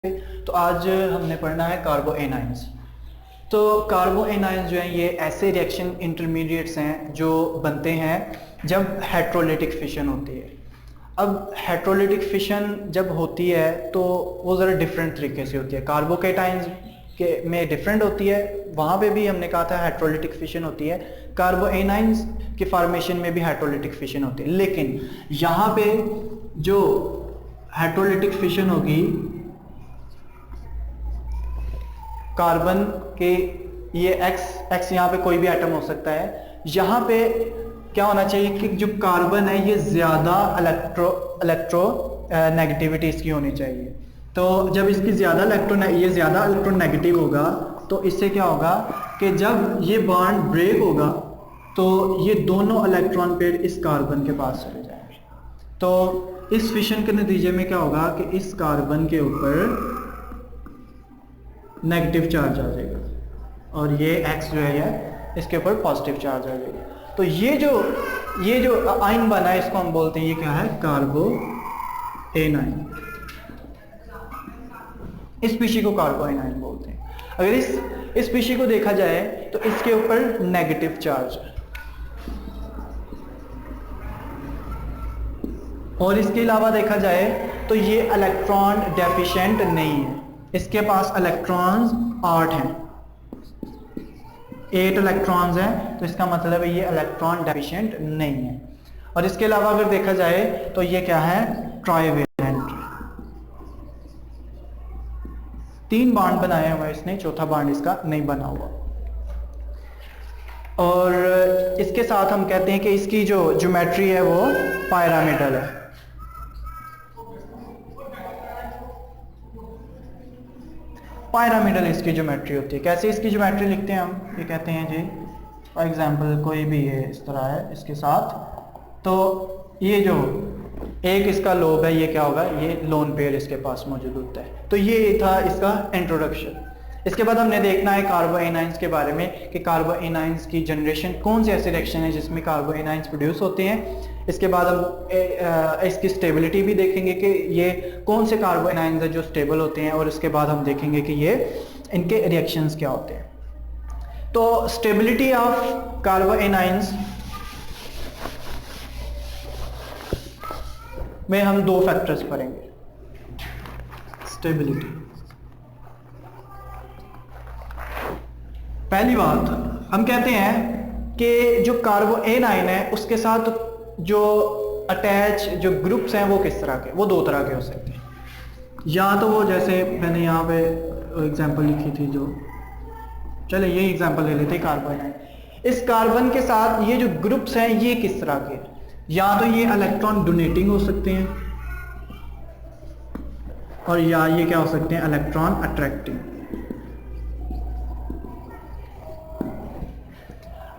तो आज हमने पढ़ना है कार्बो एनाइंस। तो कार्बो एनाइंस जो है ये ऐसे रिएक्शन इंटरमीडिएट्स हैं जो बनते हैं जब हेट्रोलिटिक फिशन होती है। अब हेट्रोलिटिक फिशन जब होती है तो वो ज़रा डिफरेंट तरीके से होती है। कार्बोकेटाइंस के में डिफरेंट होती है, वहाँ पे भी हमने कहा था हेट्रोलिटिक फिशन होती है। कार्बो एनाइंस के फॉर्मेशन में भी हेट्रोलिटिक फिशन होती है, लेकिन यहाँ पे जो हेट्रोलिटिक फिशन होगी कार्बन के, ये एक्स यहाँ पे कोई भी एटम हो सकता है। यहाँ पे क्या होना चाहिए कि जो कार्बन है ये ज़्यादा इलेक्ट्रो नेगेटिविटी इसकी होनी चाहिए। तो जब इसकी ज़्यादा ये ज़्यादा इलेक्ट्रो नेगेटिव होगा तो इससे क्या होगा कि जब ये बॉन्ड ब्रेक होगा तो ये दोनों इलेक्ट्रॉन पेयर इस कार्बन के पास चले जाएंगे। तो इस फिशन के नतीजे में क्या होगा कि इस कार्बन के ऊपर नेगेटिव चार्ज आ जाएगा और ये एक्स जो है इसके ऊपर पॉजिटिव चार्ज आ जाएगा। तो ये जो आयन बना है इसको हम बोलते हैं, ये क्या है, कार्बो एनाइन। इस स्पीशी को कार्बो एनाइन बोलते हैं। अगर इस स्पीशी को देखा जाए तो इसके ऊपर नेगेटिव चार्ज है और इसके अलावा देखा जाए तो ये इलेक्ट्रॉन डेफिशिएंट नहीं है, इसके पास इलेक्ट्रॉन्स 8 हैं, 8 इलेक्ट्रॉन्स हैं। तो इसका मतलब है ये इलेक्ट्रॉन डेफिशिएंट नहीं है। और इसके अलावा अगर देखा जाए तो ये क्या है, ट्राइवेलेंट। 3 बॉन्ड बनाए हुए हैं इसने, चौथा बॉन्ड इसका नहीं बना हुआ। और इसके साथ हम कहते हैं कि इसकी जो ज्योमेट्री है वो पायरामिडल है। पायरामिडल इसकी ज्योमेट्री होती है। कैसे इसकी ज्योमेट्री लिखते हैं हम, ये कहते हैं जी, फॉर एग्जांपल कोई भी ये इस तरह है इसके साथ, तो ये जो एक इसका लोब है ये क्या होगा, ये लोन पेयर इसके पास मौजूद होता है। तो ये था इसका इंट्रोडक्शन। इसके बाद हमने देखना है कार्बो एनाइंस के बारे में कि कार्बो एनाइंस की जनरेशन, कौन से ऐसे रिएक्शन है जिसमें कार्बो एनाइंस प्रोड्यूस होते हैं। इसके बाद हम इसकी स्टेबिलिटी भी देखेंगे कि ये कौन से कार्बो एनाइंस है जो स्टेबल होते हैं, और इसके बाद हम देखेंगे कि ये इनके रिएक्शंस क्या होते हैं। तो स्टेबिलिटी ऑफ कार्बो एनाइंस में हम 2 फैक्टर्स पढ़ेंगे। स्टेबिलिटी, पहली बात हम कहते हैं कि जो कार्बो एनाइन है उसके साथ जो अटैच जो ग्रुप्स हैं वो किस तरह के, वो 2 तरह के हो सकते हैं। या तो वो जैसे मैंने यहाँ पे एग्जांपल लिखी थी, जो चले ये एग्जांपल ले लेते हैं कार्बो एनाइन। इस कार्बन के साथ ये जो ग्रुप्स हैं ये किस तरह के, या तो ये इलेक्ट्रॉन डोनेटिंग हो सकते हैं और या ये क्या हो सकते हैं, इलेक्ट्रॉन अट्रैक्टिंग।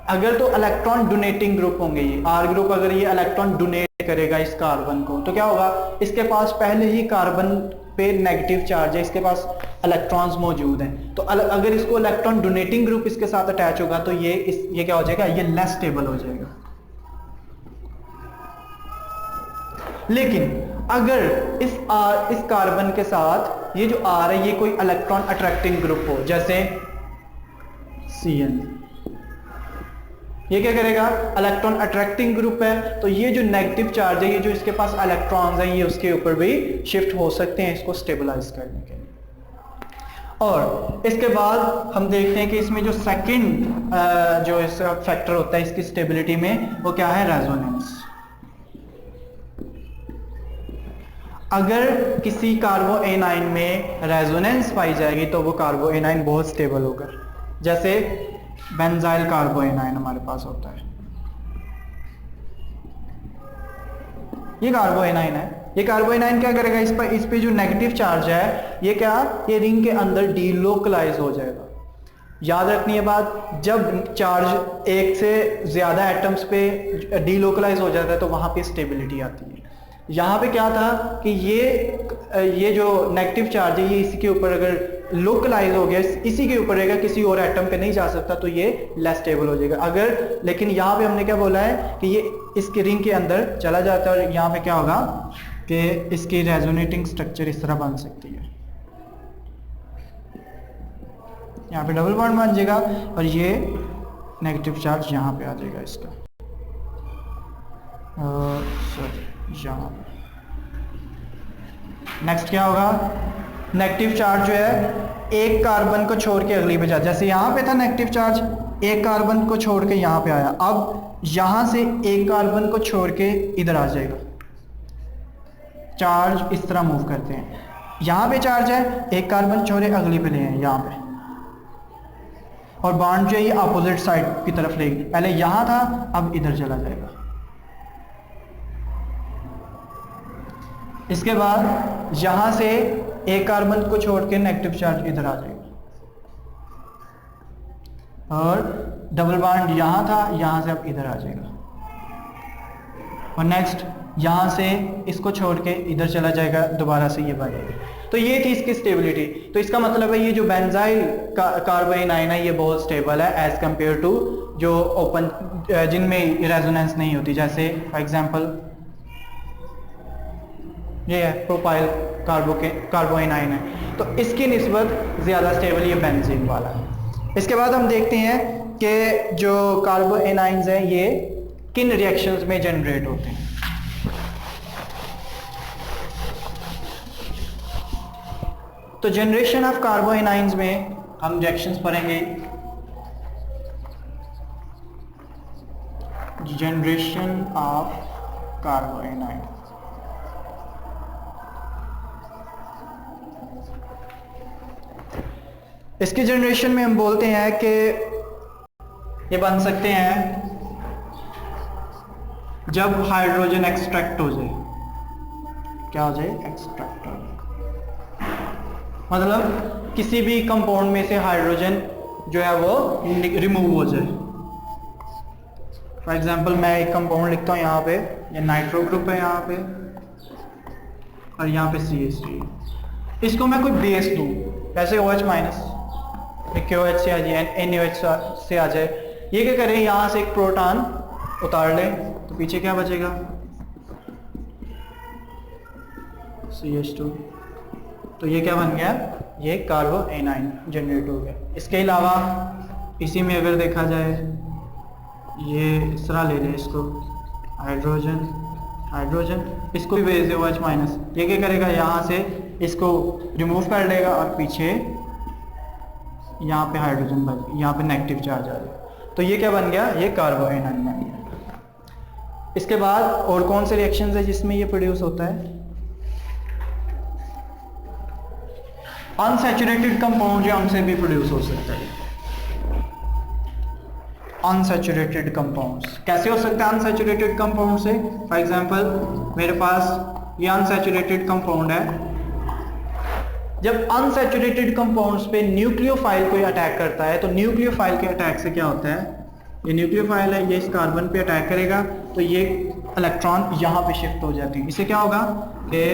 अगर तो इलेक्ट्रॉन डोनेटिंग ग्रुप होंगे ये आर ग्रुप, अगर ये इलेक्ट्रॉन डोनेट करेगा इस कार्बन को तो क्या होगा, इसके पास पहले ही कार्बन पे नेगेटिव चार्ज है, इसके पास इलेक्ट्रॉन्स मौजूद हैं। तो अगर इसको इलेक्ट्रॉन डोनेटिंग ग्रुप इसके साथ अटैच होगा तो ये क्या हो जाएगा, ये लेस स्टेबल हो जाएगा। लेकिन अगर इस कार्बन के साथ ये जो आर है ये कोई इलेक्ट्रॉन अट्रैक्टिंग ग्रुप हो, जैसे CN, ये क्या करेगा, इलेक्ट्रॉन अट्रैक्टिंग ग्रुप है, तो ये जो नेगेटिव चार्ज है, ये जो इसके पास इलेक्ट्रॉन्स हैं, ये उसके ऊपर भी शिफ्ट हो सकते हैं इसको स्टेबलाइज करने के लिए। और इसके बाद हम देखते हैं कि इसमें जो सेकंड जो इसका फैक्टर होता है इसकी स्टेबिलिटी में, वो क्या है, रेजोनेंस। अगर किसी कार्बो एनाइन में रेजोनेंस पाई जाएगी तो वो कार्बो एनाइन बहुत स्टेबल होगा। जैसे बेंजाइल कार्बो एनाइन हमारे पास होता है, ये कार्बो एनाइन है। ये कार्बो एनाइन क्या करेगा, इस पे जो नेगेटिव चार्ज है ये क्या, ये रिंग के अंदर डीलोकलाइज हो जाएगा। याद रखनी है बात, जब चार्ज एक से ज्यादा एटम्स पे डीलोकलाइज हो जाता है तो वहां पे स्टेबिलिटी आती है। यहाँ पे क्या था कि ये जो नेगेटिव चार्ज है ये इसी के ऊपर अगर लोकलाइज हो गया, इसी के ऊपर रहेगा, किसी और एटम पे नहीं जा सकता, तो ये लेस स्टेबल हो जाएगा। अगर लेकिन यहाँ पे हमने क्या बोला है कि ये इसके रिंग के अंदर चला जाता है और यहाँ पे क्या होगा कि इसकी रेजोनेटिंग स्ट्रक्चर इस तरह बन सकती है। यहाँ पे डबल बॉन्ड बन जाएगा और ये नेगेटिव चार्ज यहाँ पे आ जाएगा इसका, सॉरी यहाँ पे। नेक्स्ट क्या होगा, नेगेटिव चार्ज जो है एक कार्बन को छोड़ के अगली पे जा, जैसे यहाँ पे था नेगेटिव चार्ज एक कार्बन को छोड़ के यहाँ पे आया, अब यहाँ से एक कार्बन को छोड़ के इधर आ जाएगा। चार्ज इस तरह मूव करते हैं, यहाँ पे चार्ज है एक कार्बन छोड़े अगली पे ले आए यहाँ पे, और बॉन्ड जो है ये अपोजिट साइड की तरफ लेगी, पहले यहाँ था अब इधर चला जाएगा। इसके बाद यहां से एक कार्बन को छोड़ के नेगेटिव चार्ज इधर आ जाएगा, और डबल बॉन्ड यहां था यहां से अब इधर आ जाएगा, और नेक्स्ट यहां से इसको छोड़ के इधर चला जाएगा, दोबारा से ये बनेगा। तो ये थी इसकी स्टेबिलिटी। तो इसका मतलब है ये जो बेंजाइल कार्बोनाइन है ये बहुत स्टेबल है एज कंपेयर टू जो ओपन जिनमें रेजोनेंस नहीं होती, जैसे फॉर एग्जांपल ये है प्रोपाइल कार्बोनाइन है, तो इसकी निस्बत ज़्यादा स्टेबल ये बेंजीन वाला है। इसके बाद हम देखते हैं कि जो कार्बोनाइन्स हैं ये किन रिएक्शंस में जनरेट होते हैं। तो जनरेशन ऑफ कार्बोनाइन्स में हम रिएक्शंस पढ़ेंगे, जनरेशन ऑफ कार्बोनाइन। इसके जनरेशन में हम बोलते हैं कि ये बन सकते हैं जब हाइड्रोजन एक्सट्रैक्ट हो जाए। क्या हो जाए? एक्सट्रैक्ट हो जाए, मतलब किसी भी कंपाउंड में से हाइड्रोजन जो है वो रिमूव हो जाए। फॉर एग्जांपल मैं एक कंपाउंड लिखता हूँ यहाँ पे, ये नाइट्रो ग्रुप है यहाँ पे, और यहाँ पे CH3। इसको मैं कोई बेस दूँ, जैसे OH माइनस KOH से आ जाए, NaOH से आ जाए, ये क्या करें, यहाँ से एक प्रोटॉन उतार लें तो पीछे क्या बचेगा? CH2। तो ये क्या बन गया? ये कार्बोनाइन जनरेट हो गया। इसके अलावा इसी में अगर देखा जाए, ये इस तरह ले लें इसको, हाइड्रोजन हाइड्रोजन, इसको भी भेज दे OH माइनस, ये क्या करेगा, यहाँ से इसको रिमूव कर लेगा और पीछे यहाँ पे हाइड्रोजन बन, यहाँ पे नेगेटिव चार्ज आ जाएगा। तो ये क्या बन गया? ये कार्बोनाइन बन गया। इसके बाद और कौन से रिएक्शंस है जिसमें ये प्रोड्यूस होता है? अनसैचुरेटेड कंपाउंड जो हमसे भी प्रोड्यूस हो सकता है। अनसैचुरेटेड कंपाउंड्स कैसे हो सकता है? अनसैचुरेटेड कंपाउंड से फॉर एग्जांपल मेरे पास ये अनसैचुरेटेड कंपाउंड है। जब अनसैचुरेटेड कंपाउंड्स पे न्यूक्लियोफाइल कोई अटैक करता है, तो न्यूक्लियोफाइल के अटैक से क्या होता है, ये न्यूक्लियोफाइल है, ये इस कार्बन पे अटैक करेगा तो ये इलेक्ट्रॉन यहाँ पे शिफ्ट हो जाती है। इससे क्या होगा कि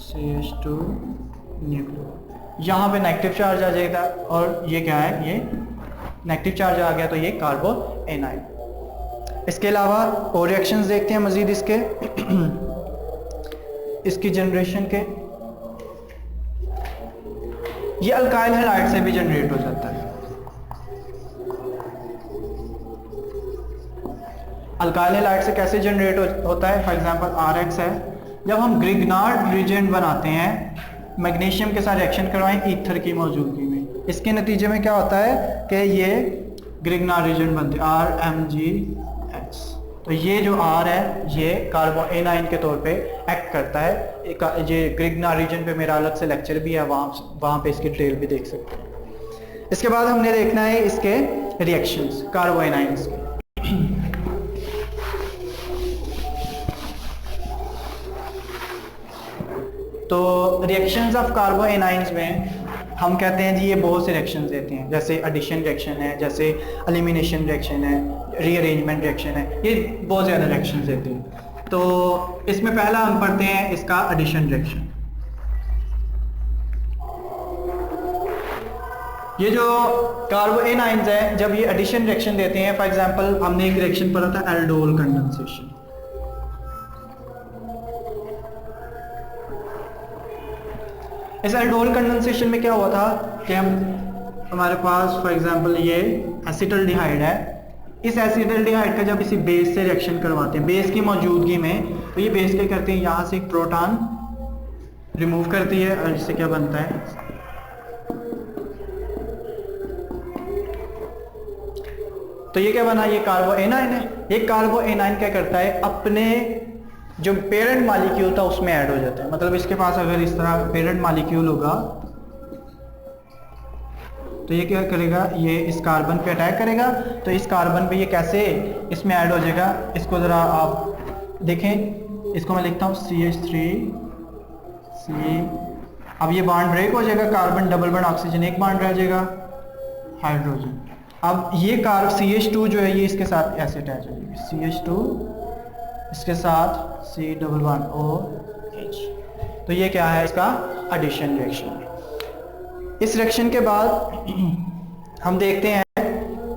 CH2 न्यूक्लियो, यहाँ पे नेगेटिव चार्ज आ जाएगा, और ये क्या है, ये नेगेटिव चार्ज आ गया तो ये कार्बोनाइन। इसके अलावा और रिएक्शंस देखते हैं मजीद इसकी जनरेशन के। ये अल्काइल हैलाइड से भी जनरेट हो जाता है। अल्काइल हैलाइड से कैसे जनरेट होता है? फॉर एग्जांपल RX है, जब हम ग्रिग्नार्ड रिएजेंट बनाते हैं, मैग्नीशियम के साथ रिएक्शन करवाएं ईथर की मौजूदगी में, इसके नतीजे में क्या होता है कि ये ग्रिग्नार्ड रिएजेंट बनते हैं RMgX। तो ये जो R है ये कार्बोनाइन के तौर पे एक्ट करता है। ये ग्रिग्नार्ड रीजन पे मेरा अलग से लेक्चर भी है, वहाँ पे इसकी डिटेल भी देख सकते हैं। इसके बाद हमने देखना है इसके रिएक्शंस कार्बोनाइन्स के। तो रिएक्शंस ऑफ कार्बोनाइन्स में हम कहते हैं जी ये बहुत से रिएक्शंस देते हैं, जैसे एडिशन रिएक्शन है, जैसे एलिमिनेशन रिएक्शन है, रीअरेंजमेंट रिएक्शन है, ये बहुत ज़्यादा रिएक्शंस देते हैं। तो इसमें पहला हम पढ़ते हैं इसका एडिशन रिएक्शन। ये जो कार्बोनाइन्स है जब ये एडिशन रिएक्शन देते हैं, फॉर एग्जांपल हमने एक रिएक्शन पढ़ा था एल्डोल कंडेंसेशन। इस एल्डोल कंडेंसेशन में क्या हुआ था कि हमारे पास फॉर एग्जांपल ये एसिटल्डिहाइड है, इस एसिटल्डिहाइड का जब इसी बेस से रिएक्शन करवाते हैं बेस की मौजूदगी में, तो ये बेस क्या करते हैं, यहाँ से एक प्रोटॉन रिमूव करती है और इससे क्या बनता है, तो ये क्या बना, ये कार्बो एनाइन है। ये कार्बो एनाइन क्या करता है, अपने जो पेरेंट मॉलिक्यूल था उसमें ऐड हो जाता है। मतलब इसके पास अगर इस तरह पेरेंट मॉलिक्यूल होगा तो ये क्या करेगा, ये इस कार्बन पे अटैक करेगा, तो इस कार्बन पे ये कैसे इसमें ऐड हो जाएगा, इसको ज़रा आप देखें, इसको मैं लिखता हूँ CH3 C। अब ये बॉन्ड ब्रेक हो जाएगा, कार्बन डबल बॉन्ड ऑक्सीजन एक बॉन्ड रह जाएगा, हाइड्रोजन। अब ये CH2 जो है ये इसके साथ ऐसे अटैच हो जाएगी, CH2 इसके साथ C डबल बॉन्ड OH। तो ये क्या है, इसका एडिशन रिएक्शन। इस रिएक्शन के बाद हम देखते हैं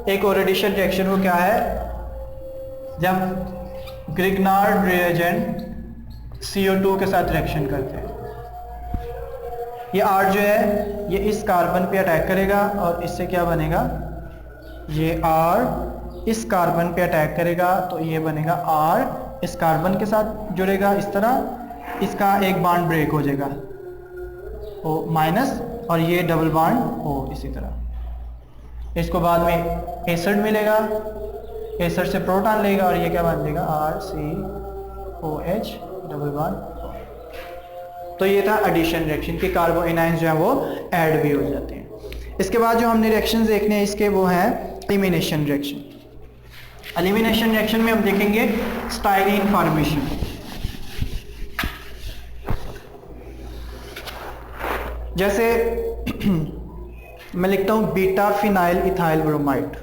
एक और एडिशन रिएक्शन, वो क्या है, जब ग्रिग्नार्ड रिएजेंट CO2 के साथ रिएक्शन करते हैं। ये R जो है ये इस कार्बन पे अटैक करेगा और इससे क्या बनेगा, ये R इस कार्बन पे अटैक करेगा तो ये बनेगा R इस कार्बन के साथ जुड़ेगा, इस तरह इसका एक बॉन्ड ब्रेक हो जाएगा O माइनस, और ये डबल बॉन्ड O इसी तरह। इसको बाद में एसिड मिलेगा, एसिड से प्रोटॉन लेगा और ये क्या बन जाएगा RCOH डबल बॉन्ड। तो ये था एडिशन रिएक्शन कि कार्बो एनाइंस जो है वो ऐड भी हो जाते हैं। इसके बाद जो हमने रिएक्शंस देखने हैं इसके, वो है एलिमिनेशन रिएक्शन। एलिमिनेशन रिएक्शन में हम देखेंगे स्टाइरीन फॉर्मेशन। जैसे मैं लिखता हूं beta phenyl ethyl bromide,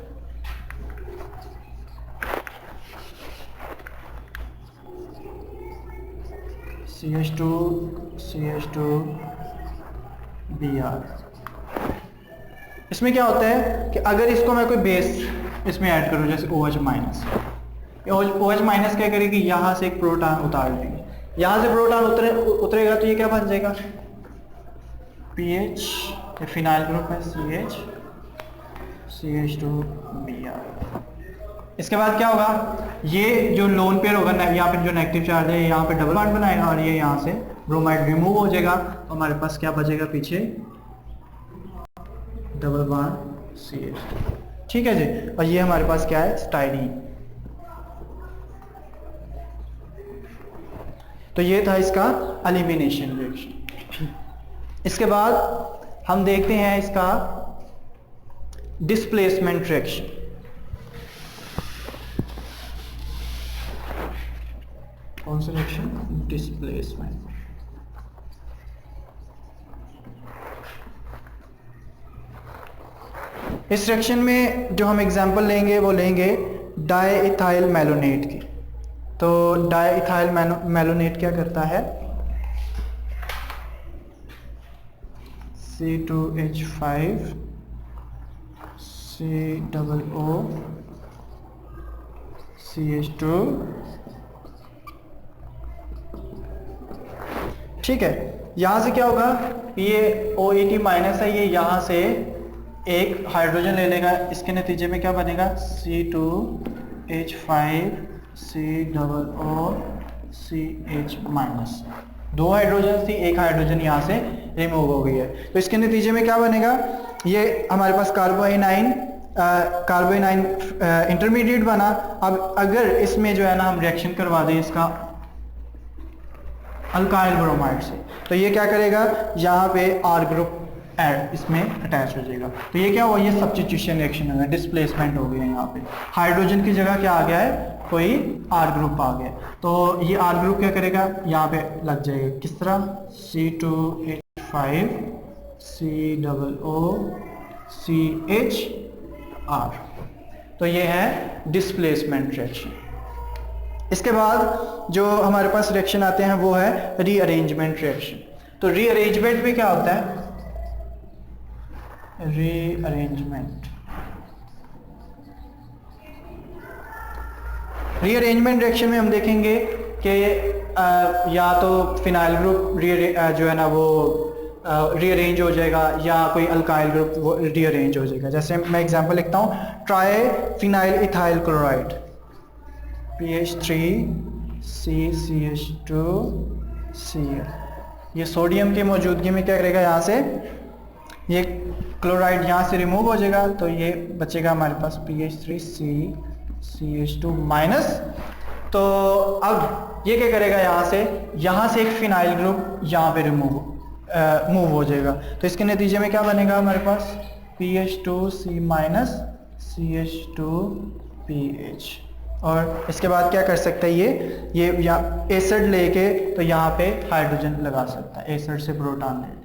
CH2Br। इसमें क्या होता है कि अगर इसको मैं कोई बेस इसमें ऐड करूं जैसे OH माइनस, OH माइनस क्या करेगी, यहाँ से एक प्रोटॉन उतार देगी, यहाँ से प्रोटॉन उतरेगा तो ये क्या बन जाएगा PH, फिनाइल ग्रुप है CH2Br। इसके बाद क्या होगा, ये जो लोन पेयर होगा यहाँ पे जो नेगेटिव चार्ज है यहाँ पे डबल बॉन्ड बनाएगा और ये यहाँ से ब्रोमाइड रिमूव हो जाएगा, तो हमारे पास क्या बचेगा पीछे, डबल बॉन्ड CH। ठीक है जी, और ये हमारे पास क्या है, स्टाइरीन। तो ये था इसका एलिमिनेशन रिएक्शन। इसके बाद हम देखते हैं इसका डिस्प्लेसमेंट रिएक्शन। कौन सा रिएक्शन, डिस्प्लेसमेंट। इस रिएक्शन में जो हम एग्जांपल लेंगे वो लेंगे डाइइथाइल मैलोनेट की। तो डाइइथाइल मैलोनेट क्या करता है, C2H5 COO CH2। ठीक है, यहां से क्या होगा, ये OET माइनस है, ये यहां से एक हाइड्रोजन ले लेगा, इसके नतीजे में क्या बनेगा C2H5 COO CH माइनस। दो हाइड्रोजन थी, एक हाइड्रोजन यहाँ से रिमूव हो गई है, तो इसके नतीजे में क्या बनेगा, ये हमारे पास कार्बोएनाइन इंटरमीडिएट बना। अब अगर इसमें जो है ना हम रिएक्शन करवा दें इसका अल्काइल ब्रोमाइड से, तो ये क्या करेगा, यहाँ पे R ग्रुप ऐड इसमें अटैच हो जाएगा, तो ये क्या हुआ, ये सब्स्टिट्यूशन रिएक्शन हो गया, डिस्प्लेसमेंट हो गया। यहाँ पे हाइड्रोजन की जगह क्या आ गया है, कोई R ग्रुप आ गया, तो ये R ग्रुप क्या करेगा, यहाँ पे लग जाएगा, किस तरह, C2H5 COO CHR। तो ये है डिस्प्लेसमेंट रिएक्शन। इसके बाद जो हमारे पास रिएक्शन आते हैं वो है रीअरेंजमेंट रिएक्शन। तो रीअरेंजमेंट में क्या होता है, रीअरेंजमेंट रिएक्शन में हम देखेंगे कि या तो फिनाइल ग्रुप जो है ना वो रीअरेंज हो जाएगा, या कोई अल्काइल ग्रुप वो रीअरेंज हो जाएगा। जैसे मैं एग्जांपल लिखता हूँ, try phenyl ethyl chloride PH3CCH2Cl। ये सोडियम की मौजूदगी में क्या करेगा, यहाँ से ये क्लोराइड यहाँ से रिमूव हो जाएगा, तो ये बचेगा हमारे पास PH3CCH2 माइनस। तो अब ये क्या करेगा, यहाँ से एक फिनाइल ग्रुप यहाँ पे मूव हो जाएगा। तो इसके नतीजे में क्या बनेगा हमारे पास, PH2C माइनस CH2PH। और इसके बाद क्या कर सकता है, ये यहाँ एसिड लेके तो यहाँ पे हाइड्रोजन लगा सकता है, एसिड से प्रोटॉन लेके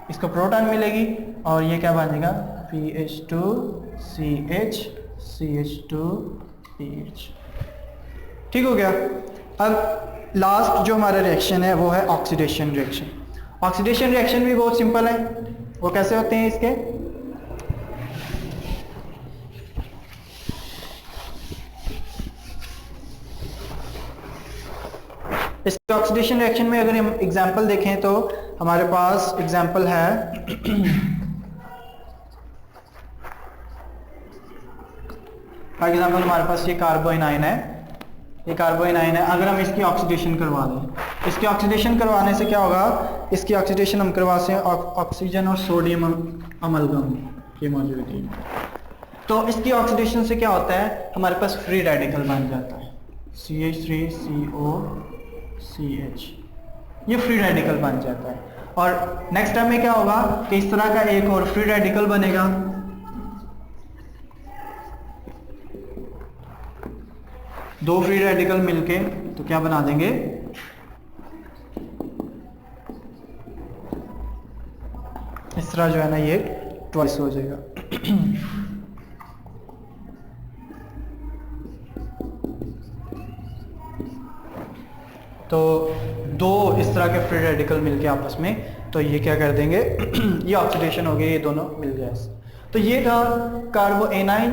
इसको प्रोटॉन मिलेगी, और ये क्या बनेगा, PH2CH CH2PH। ठीक हो गया। अब लास्ट जो हमारा रिएक्शन है वो है ऑक्सीडेशन रिएक्शन। ऑक्सीडेशन रिएक्शन भी बहुत सिंपल है। वो कैसे होते हैं इसके, इसके ऑक्सीडेशन रिएक्शन में अगर हम एग्जांपल देखें तो हमारे पास एग्जांपल है फॉर एग्जांपल हमारे पास ये कार्बोइनाइन है, ये कार्बोइनाइन है। अगर हम इसकी ऑक्सीडेशन करवा दें, इसकी ऑक्सीडेशन करवाने से क्या होगा, इसकी ऑक्सीडेशन हम करवाते हैं ऑक्सीजन और सोडियम अमलगम की मौजूदगी में। तो इसकी ऑक्सीडेशन से क्या होता है, हमारे पास फ्री रेडिकल बन जाता है, CH3COCH, ये फ्री रेडिकल बन जाता है। और नेक्स्ट टाइम में क्या होगा कि इस तरह का एक और फ्री रेडिकल बनेगा, दो फ्री रेडिकल मिलके तो क्या बना देंगे, इस तरह जो है ना ये ट्वाइस हो जाएगा। तो दो इस तरह के फ्री रेडिकल मिलके आपस में तो ये क्या कर देंगे ये ऑक्सीडेशन हो गई, ये दोनों मिल गए। तो ये था कार्बोएनाइन